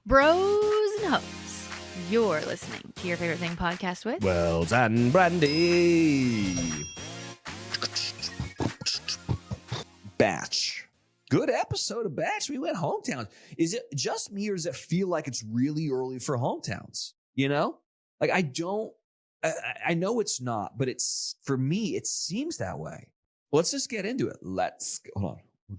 Bros and hoes, you're listening to Your Favorite Thing podcast with Wells and Brandy. Batch. Good episode of Batch. We went hometowns. Is it just me or does it feel like it's really early for hometowns? You know? Like I know it's not, but it's, for me, it seems that way. Let's just get into it. Hold on.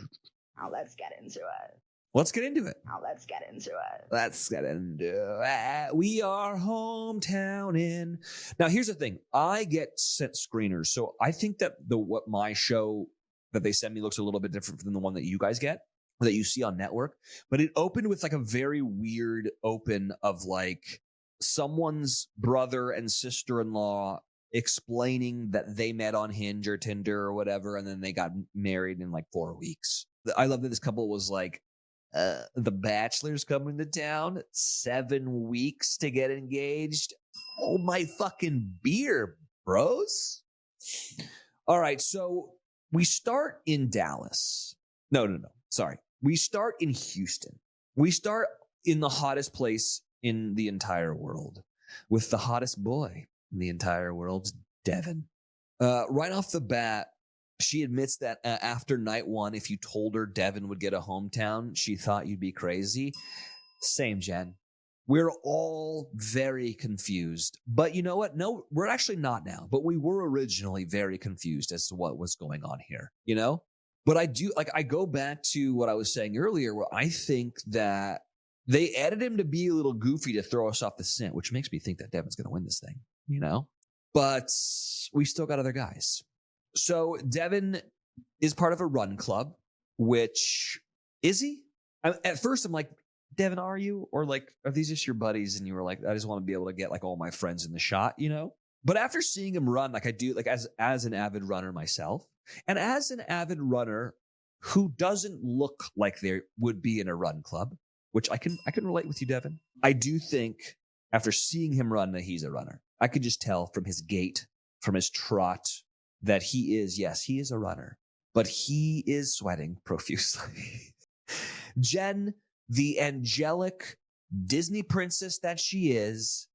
Now let's get into it. Let's get into it. Now let's get into it. Let's get into it. We are hometown in. Now, here's the thing. I get sent screeners. So I think that what my show that they send me looks a little bit different than the one that you guys get, or that you see on network. But it opened with like a very weird open of like someone's brother and sister-in-law explaining that they met on Hinge or Tinder or whatever, and then they got married in like 4 weeks. I love that this couple was like, the Bachelor's coming to town, 7 weeks to get engaged. Oh my fucking beer, bros. All right, so we start in Dallas. No. Sorry. We start in Houston. We start in the hottest place in the entire world with the hottest boy in the entire world, Devin. Right off the bat, she admits that after night one, if you told her Devin would get a hometown, she thought you'd be crazy. Same, Jen. We're all very confused. But you know what? No, we're actually not now. But we were originally very confused as to what was going on here, you know? But I go back to what I was saying earlier, where I think that they added him to be a little goofy to throw us off the scent, which makes me think that Devin's going to win this thing, you know? But we still got other guys. So Devin is part of a run club, which is he? At first, I'm like, Devin, are you? Or like, are these just your buddies? And you were like, I just want to be able to get like all my friends in the shot, you know? But after seeing him run, like I do, like as an avid runner myself, and as an avid runner who doesn't look like they would be in a run club, which I can relate with you, Devin. I do think after seeing him run that he's a runner. I could just tell from his gait, from his trot, that he is a runner, but he is sweating profusely. Jenn, the angelic Disney princess that she is,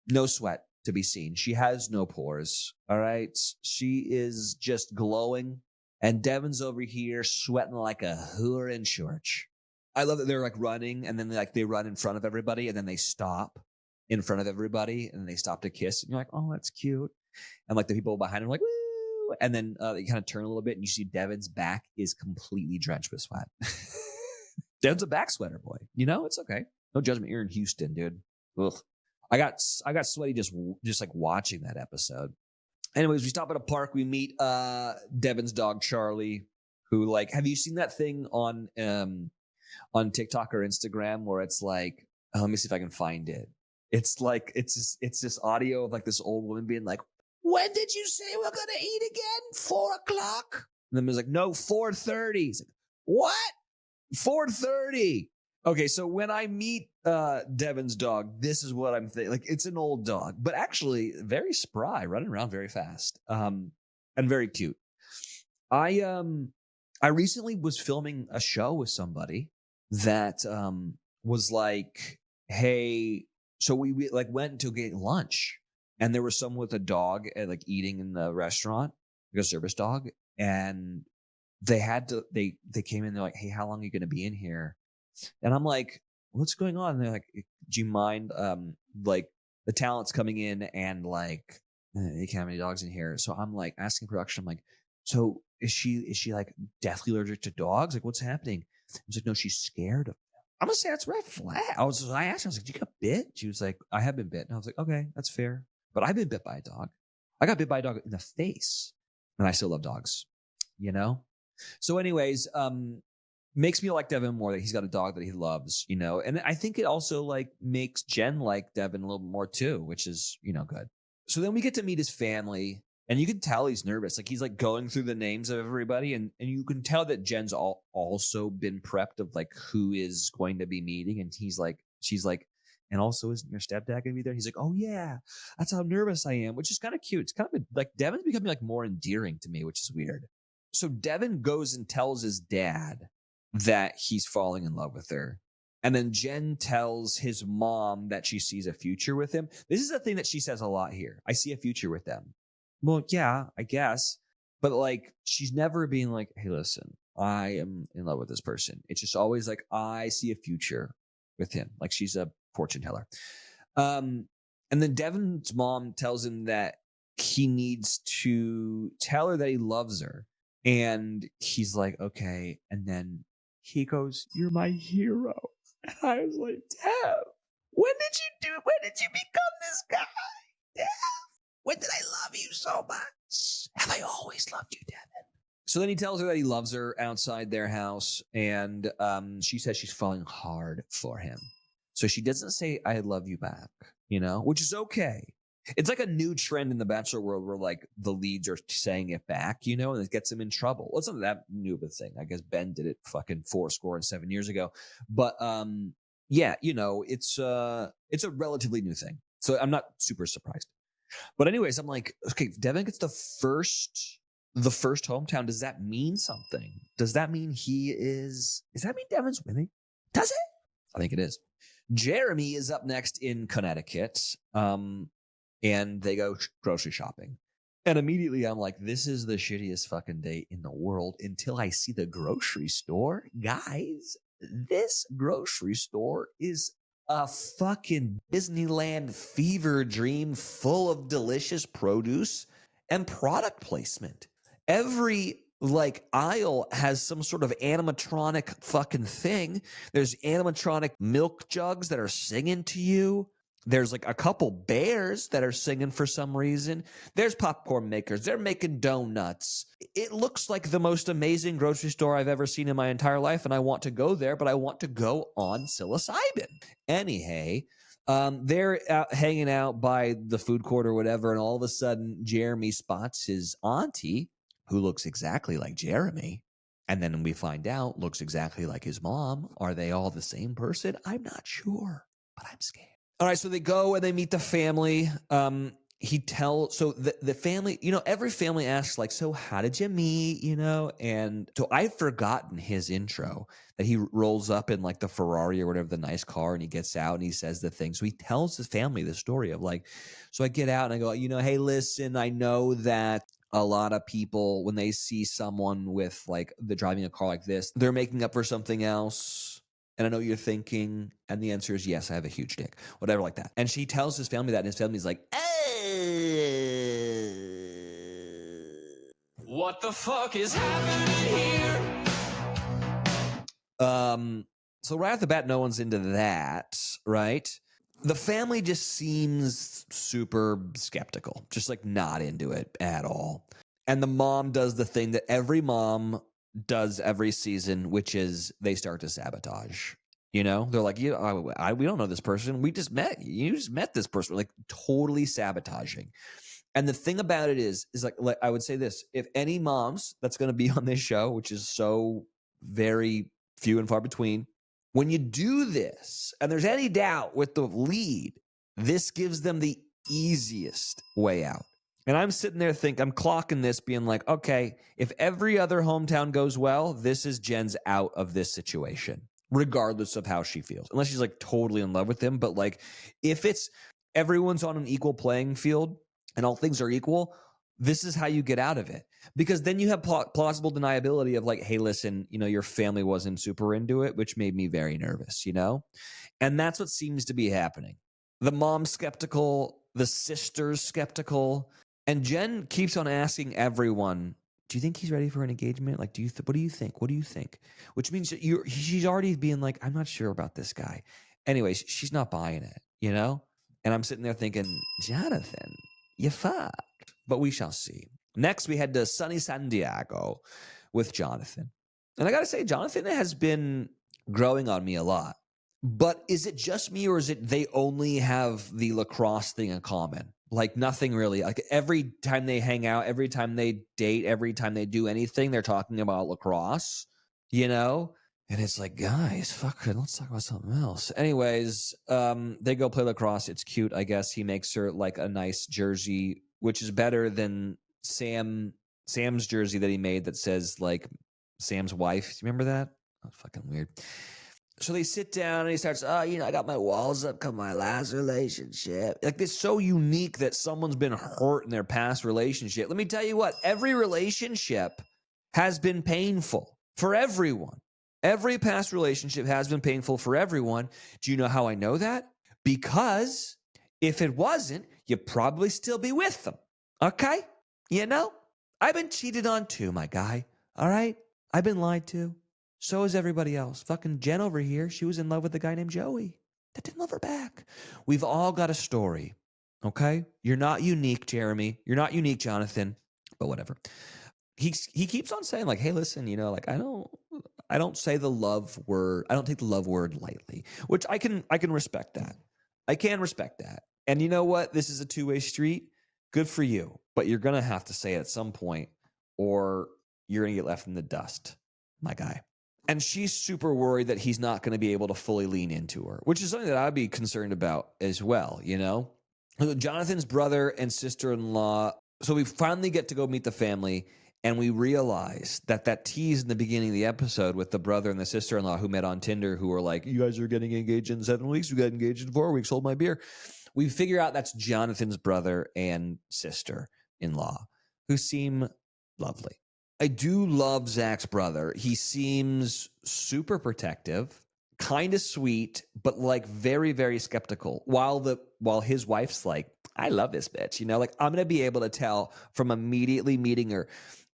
no sweat to be seen. She has no pores, all right? She is just glowing, and Devin's over here sweating like a whore in church. I love that they're like running, and then they run in front of everybody, and then they stop in front of everybody, and they stop to kiss, and you're like, oh, that's cute. And like the people behind him are like, woo! And then they kind of turn a little bit, and you see Devin's back is completely drenched with sweat. Devin's a back sweater boy. You know, it's okay. No judgment. You're in Houston, dude. Ugh. I got sweaty just like watching that episode. Anyways, we stop at a park. We meet Devin's dog Charlie, who like, have you seen that thing on TikTok or Instagram where it's like, let me see if I can find it. It's like it's this audio of like this old woman being like, when did you say we're gonna eat again? 4 o'clock? And then it was like, no, 4:30. He's like, what? 4:30. Okay, so when I meet Devin's dog, this is what I'm thinking. Like, it's an old dog, but actually very spry, running around very fast, and very cute. I recently was filming a show with somebody that was like, hey, so we like went to get lunch. And there was someone with a dog like eating in the restaurant, like a service dog. And they came in, they're like, hey, how long are you going to be in here? And I'm like, what's going on? And they're like, do you mind, like the talent's coming in and like, you can't have any dogs in here. So I'm like asking production, I'm like, so is she like deathly allergic to dogs? Like, what's happening? I was like, no, she's scared of them. I'm going to say that's red flag. I asked her, I was like, did you get bit? She was like, I have been bit. And I was like, okay, that's fair. But I've been bit by a dog. I got bit by a dog in the face, and I still love dogs, you know? So anyways, makes me like Devin more that he's got a dog that he loves, you know? And I think it also like makes Jenn like Devin a little more too, which is, you know, good. So then we get to meet his family, and you can tell he's nervous. Like he's like going through the names of everybody, and you can tell that Jen's also been prepped of like who is going to be meeting. And she's like, and also, isn't your stepdad going to be there? He's like, oh, yeah, that's how nervous I am, which is kind of cute. It's kind of like Devin's becoming like more endearing to me, which is weird. So Devin goes and tells his dad that he's falling in love with her. And then Jenn tells his mom that she sees a future with him. This is a thing that she says a lot here. I see a future with them. Well, yeah, I guess. But like, she's never being like, hey, listen, I am in love with this person. It's just always like, I see a future with him. Like she's a fortune teller. And then Devin's mom tells him that he needs to tell her that he loves her. And he's like, okay. And then he goes, you're my hero. And I was like, Dev, when did you become this guy? Dev, when did I love you so much? Have I always loved you, Devin? So then he tells her that he loves her outside their house. And she says she's falling hard for him. So she doesn't say, I love you back, which is okay. It's like a new trend in the Bachelor world where like the leads are saying it back, and it gets them in trouble. Well, it's not that new of a thing. I guess Ben did it fucking 7 years ago. But yeah, it's a relatively new thing. So I'm not super surprised. But anyways, I'm like, okay, Devin gets the first hometown. Does that mean something? Does that mean does that mean Devin's winning? Does it? I think it is. Jeremy is up next in Connecticut. And they go grocery shopping. And immediately I'm like, this is the shittiest fucking day in the world until I see the grocery store. Guys, this grocery store is a fucking Disneyland fever dream full of delicious produce and product placement. Every aisle has some sort of animatronic fucking thing. There's animatronic milk jugs that are singing to you. There's like a couple bears that are singing for some reason. There's popcorn makers. They're making donuts. It looks like the most amazing grocery store I've ever seen in my entire life, and I want to go there, but I want to go on psilocybin. Anyhow, they're out hanging out by the food court or whatever, and all of a sudden, Jeremy spots his auntie, who looks exactly like Jeremy. And then we find out, looks exactly like his mom. Are they all the same person? I'm not sure, but I'm scared. All right, so they go and they meet the family. The family, every family asks like, so how did you meet, And so I've forgotten his intro that he rolls up in like the Ferrari or whatever, the nice car, and he gets out and he says the thing. So he tells his family the story of like, so I get out and I go, hey, listen, I know that a lot of people, when they see someone with like the driving a car like this, they're making up for something else. And I know you're thinking, and the answer is yes, I have a huge dick, whatever like that. And she tells his family that, and his family's like, what the fuck is happening here? So right off the bat, no one's into that, right? The family just seems super skeptical, just like not into it at all. And the mom does the thing that every mom does every season, which is they start to sabotage. They're like, we don't know this person. We just met. You just met this person. Like totally sabotaging. And the thing about it is like I would say this: if any moms that's going to be on this show, which is so very few and far between, when you do this and there's any doubt with the lead, this gives them the easiest way out. And I'm sitting there I'm clocking this being like, okay, if every other hometown goes well, this is Jenn's out of this situation, regardless of how she feels. Unless she's like totally in love with him. But like if it's everyone's on an equal playing field and all things are equal, this is how you get out of it. Because then you have plausible deniability of like, hey, listen, your family wasn't super into it, which made me very nervous, And that's what seems to be happening. The mom's skeptical, the sister's skeptical. And Jenn keeps on asking everyone, do you think he's ready for an engagement? Like, what do you think? What do you think? Which means that she's already being like, I'm not sure about this guy. Anyways, she's not buying it, And I'm sitting there thinking, Jonathan, you fucked. But we shall see. Next, we head to sunny San Diego with Jonathan. And I got to say, Jonathan has been growing on me a lot. But is it just me, or is it they only have the lacrosse thing in common? Like nothing really. Like every time they hang out, every time they date, every time they do anything, they're talking about lacrosse, And it's like, guys, fuck it. Let's talk about something else. Anyways, they go play lacrosse. It's cute, I guess. He makes her like a nice jersey, which is better than Sam's jersey that he made that says like Sam's wife. Do you remember that? Oh, fucking weird. So they sit down and he starts, I got my walls up because my last relationship. Like, it's so unique that someone's been hurt in their past relationship. Let me tell you what, every relationship has been painful for everyone. Every past relationship has been painful for everyone. Do you know how I know that? Because if it wasn't, you'd probably still be with them. Okay? I've been cheated on too, my guy. All right? I've been lied to. So is everybody else. Fucking Jenn over here, she was in love with a guy named Joey that didn't love her back. We've all got a story, okay? You're not unique, Jeremy. You're not unique, Jonathan, but whatever. He keeps on saying, like, hey, listen, like, I don't say the love word. I don't take the love word lightly, which I can respect that. I can respect that. And you know what? This is a two-way street. Good for you. But you're going to have to say it at some point or you're going to get left in the dust, my guy. And she's super worried that he's not going to be able to fully lean into her, which is something that I'd be concerned about as well, Jonathan's brother and sister-in-law. So we finally get to go meet the family, and we realize that tease in the beginning of the episode with the brother and the sister-in-law who met on Tinder, who were like, you guys are getting engaged in 7 weeks. We got engaged in 4 weeks. Hold my beer. We figure out that's Jonathan's brother and sister-in-law who seem lovely. I do love Zach's brother. He seems super protective, kind of sweet, but like very, very skeptical. While his wife's like, I love this bitch, like I'm going to be able to tell from immediately meeting her.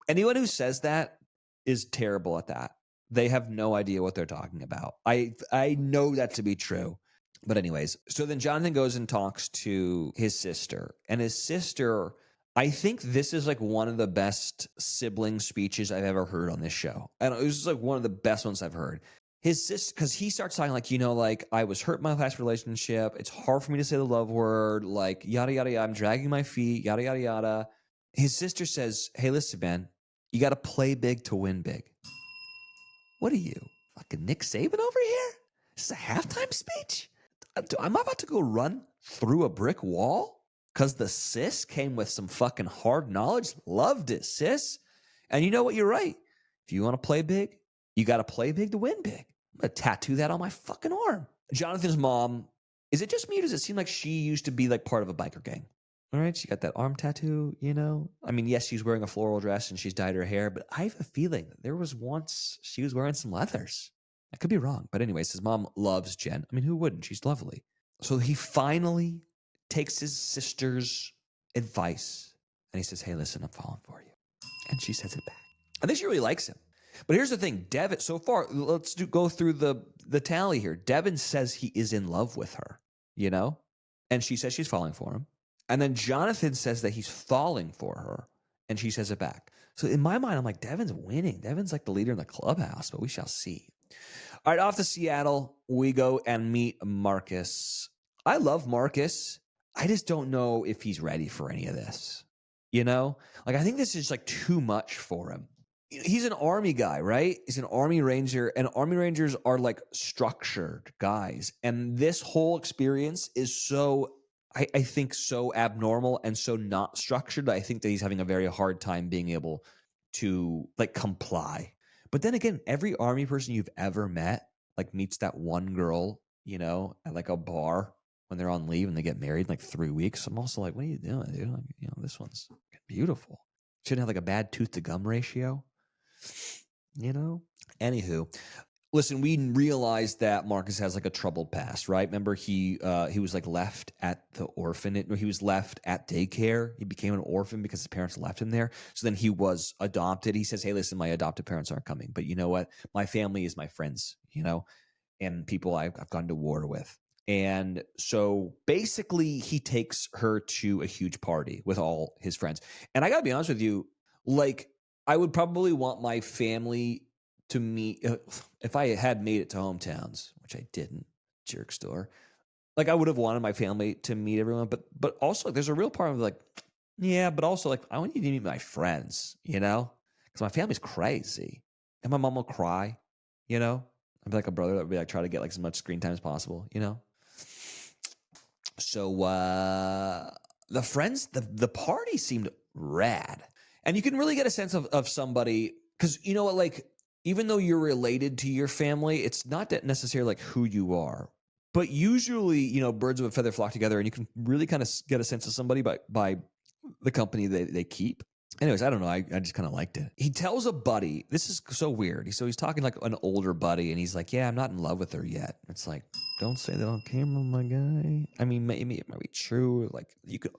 Anyone who says that is terrible at that. They have no idea what they're talking about. I know that to be true. But anyways, so then Jonathan goes and talks to his sister, and his sister, I think this is like one of the best sibling speeches I've ever heard on this show. And it was just like one of the best ones I've heard. His sister, because he starts talking like, like I was hurt in my last relationship. It's hard for me to say the love word, like yada, yada, yada. I'm dragging my feet, yada, yada, yada. His sister says, hey, listen, man, you got to play big to win big. What are you, fucking Nick Saban over here? This is a halftime speech? I'm about to go run through a brick wall? Because the sis came with some fucking hard knowledge. Loved it, sis. And you know what? You're right. If you want to play big, you got to play big to win big. I'm going to tattoo that on my fucking arm. Jonathan's mom, is it just me or does it seem like she used to be like part of a biker gang? All right, she got that arm tattoo, I mean, yes, she's wearing a floral dress and she's dyed her hair, but I have a feeling that there was once she was wearing some leathers. I could be wrong. But anyways, his mom loves Jenn. I mean, who wouldn't? She's lovely. So he finally takes his sister's advice and he says, hey, listen, I'm falling for you. And she says it back. I think she really likes him. But here's the thing, Devin, so far, let's go through the tally here. Devin says he is in love with her, and she says she's falling for him. And then Jonathan says that he's falling for her, and she says it back. So in my mind, I'm like, Devin's winning. Devin's like the leader in the clubhouse, but we shall see. All right, off to Seattle, we go and meet Marcus. I love Marcus. I just don't know if he's ready for any of this. Like, I think this is like too much for him. He's an army guy, right? He's an army ranger, and army rangers are like structured guys. And this whole experience is so, I think, so abnormal and so not structured. I think that he's having a very hard time being able to like comply. But then again, every army person you've ever met like meets that one girl, at like a bar when they're on leave and they get married in like 3 weeks. I'm also like, what are you doing, dude? Like, this one's beautiful. Shouldn't have like a bad tooth to gum ratio. Anywho, listen, we realized that Marcus has like a troubled past, right? Remember he was like left at the orphanage, or he was left at daycare. He became an orphan because his parents left him there. So then he was adopted. He says, hey, listen, my adopted parents aren't coming, but you know what? My family is my friends, and people I've gone to war with. And so basically he takes her to a huge party with all his friends. And I gotta be honest with you, like, I would probably want my family to meet, if I had made it to hometowns, which I didn't, jerk store. Like, I would have wanted my family to meet everyone, but also there's a real part of like, yeah, but also like, I want you to meet my friends, because my family's crazy. And my mom will cry, I'd be like a brother that would be like, try to get like as much screen time as possible, So the friends, the party seemed rad. And you can really get a sense of somebody, because you know what, like, even though you're related to your family, it's not that necessarily like who you are. But usually, you know, birds of a feather flock together, and you can really kind of get a sense of somebody by the company they keep. Anyways, I don't know. I just kind of liked it. He tells a buddy, this is so weird. So he's talking like an older buddy, and he's like, yeah, I'm not in love with her yet. It's like, don't say that on camera, my guy. I mean, maybe it might be true. Like you can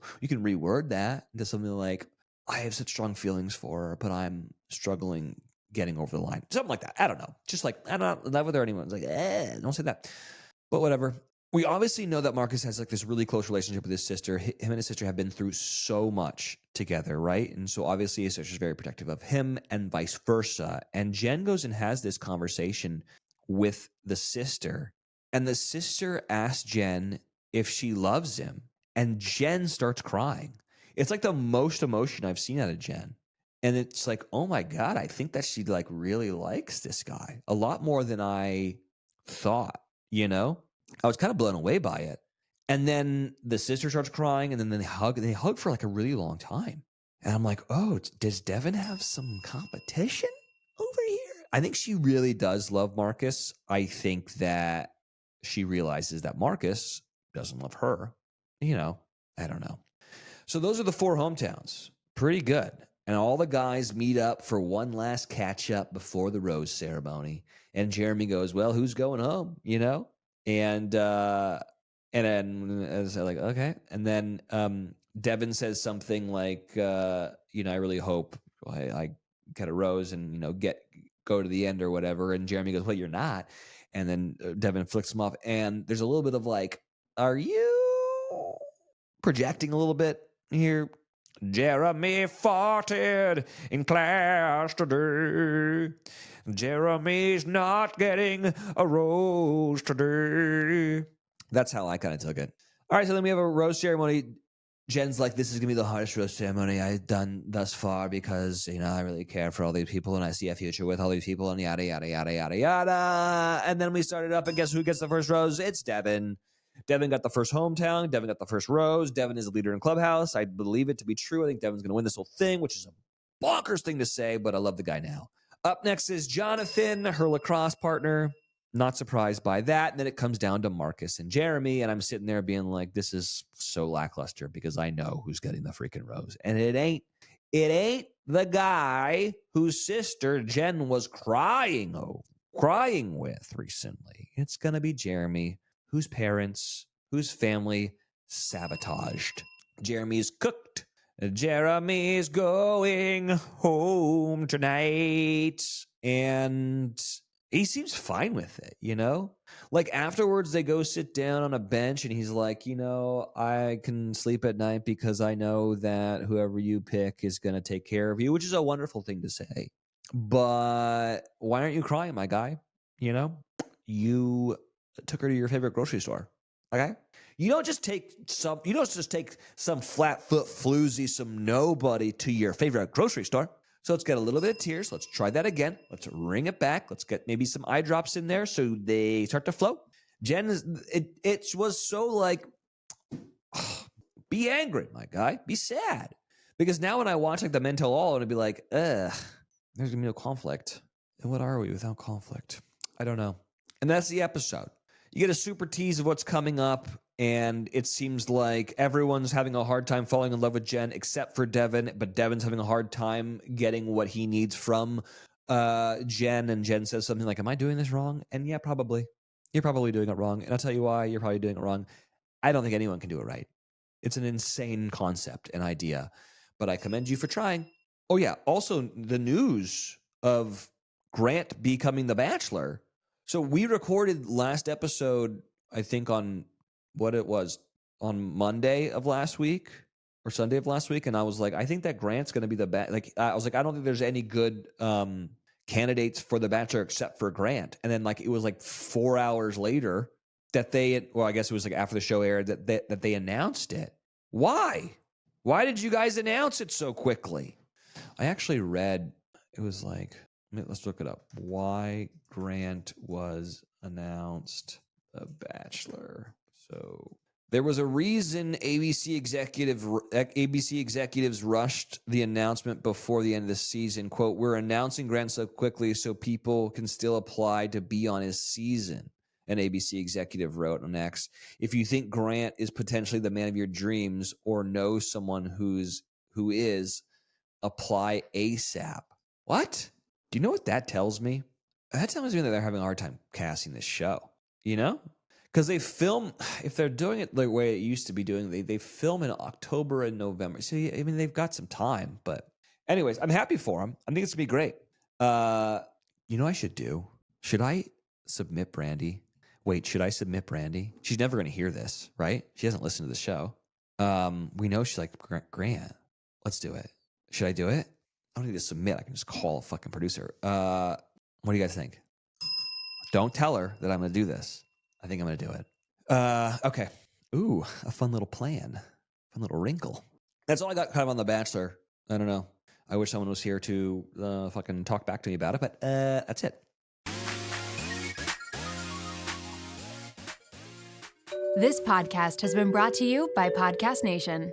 reword that into something like, I have such strong feelings for her, but I'm struggling getting over the line. Something like that. I don't know. Just like, I'm not in love with her anymore. It's like, don't say that. But whatever. We obviously know that Marcus has like this really close relationship with his sister. Him and his sister have been through so much together, right? And so obviously his sister's very protective of him and vice versa. And Jen goes and has this conversation with the sister. And the sister asks Jen if she loves him. And Jen starts crying. It's like the most emotion I've seen out of Jen. And it's like, oh my God, I think that she like really likes this guy a lot more than I thought, you know? I was kind of blown away by it. And then the sister starts crying, and then they hug. And they hug for like a really long time. And I'm like, oh, does Devin have some competition over here? I think she really does love Marcus. I think that she realizes that Marcus doesn't love her. You know, I don't know. So those are the 4 hometowns. Pretty good. And all the guys meet up for one last catch up before the rose ceremony. And Jeremy goes, well, who's going home? You know? And then as I like, okay. And then Devin says something like, you know, I really hope I get a rose and, you know, go to the end or whatever. And Jeremy goes, well, you're not. And then Devin flicks him off. And there's a little bit of like, are you projecting a little bit here? Jeremy farted in class today. Jeremy's not getting a rose today. That's how I kind of took it. All right, so then we have a rose ceremony. Jen's like, this is going to be the hardest rose ceremony I've done thus far because, you know, I really care for all these people and I see a future with all these people and yada, yada, yada, yada, yada. And then we started up and guess who gets the first rose? It's Devin. Devin got the first hometown. Devin got the first rose. Devin is a leader in Clubhouse. I believe it to be true. I think Devin's going to win this whole thing, which is a bonkers thing to say, but I love the guy now. Up next is Jonathan, her lacrosse partner. Not surprised by that. And then it comes down to Marcus and Jeremy. And I'm sitting there being like, this is so lackluster because I know who's getting the freaking rose. And it ain't the guy whose sister Jenn was crying with recently. It's going to be Jeremy, whose parents, whose family sabotaged. Jeremy's cooked. Jeremy's going home tonight. And he seems fine with it, you know? Like afterwards, they go sit down on a bench and he's like, you know, I can sleep at night because I know that whoever you pick is going to take care of you, which is a wonderful thing to say. But why aren't you crying, my guy? You know, you took her to your favorite grocery store. Okay. You don't just take some flat-foot floozy, some nobody to your favorite grocery store. So let's get a little bit of tears. Let's try that again. Let's ring it back. Let's get maybe some eye drops in there so they start to flow. Jen, it was so like, be angry, my guy. Be sad. Because now when I watch like the Men Tell All, it'll be like, there's going to be no conflict. And what are we without conflict? I don't know. And that's the episode. You get a super tease of what's coming up. And it seems like everyone's having a hard time falling in love with Jenn except for Devin. But Devin's having a hard time getting what he needs from Jenn. And Jenn says something like, am I doing this wrong? And yeah, probably. You're probably doing it wrong. And I'll tell you why you're probably doing it wrong. I don't think anyone can do it right. It's an insane concept and idea. But I commend you for trying. Oh, yeah. Also, the news of Grant becoming the Bachelor. So we recorded last episode, I think on what it was on Monday of last week or Sunday of last week. And I was like, I think that Grant's going to be I was like, I don't think there's any good candidates for the Bachelor except for Grant. And then like, it was like 4 hours later that I guess it was like after the show aired that they announced it. Why did you guys announce it so quickly? I actually read, it was like, let's look it up. Why Grant was announced the Bachelor. So There was a reason ABC executives rushed the announcement before the end of the season. Quote, we're announcing Grant so quickly so people can still apply to be on his season. An ABC executive wrote on X. If you think Grant is potentially the man of your dreams or know someone who is, apply ASAP. What? Do you know what that tells me? That tells me that they're having a hard time casting this show. You know? Because they film, if they're doing it the way it used to be doing, they film in October and November. So, I mean, they've got some time. But anyways, I'm happy for them. I think it's going to be great. You know what I should do? Should I submit Brandy? Wait, should I submit Brandy? She's never going to hear this, right? She hasn't listened to the show. We know she's like, Grant, let's do it. Should I do it? I don't need to submit. I can just call a fucking producer. What do you guys think? Don't tell her that I'm going to do this. I think I'm going to do it. Okay. Ooh, a fun little plan. Fun little wrinkle. That's all I got kind of on The Bachelor. I don't know. I wish someone was here to fucking talk back to me about it, but that's it. This podcast has been brought to you by Podcast Nation.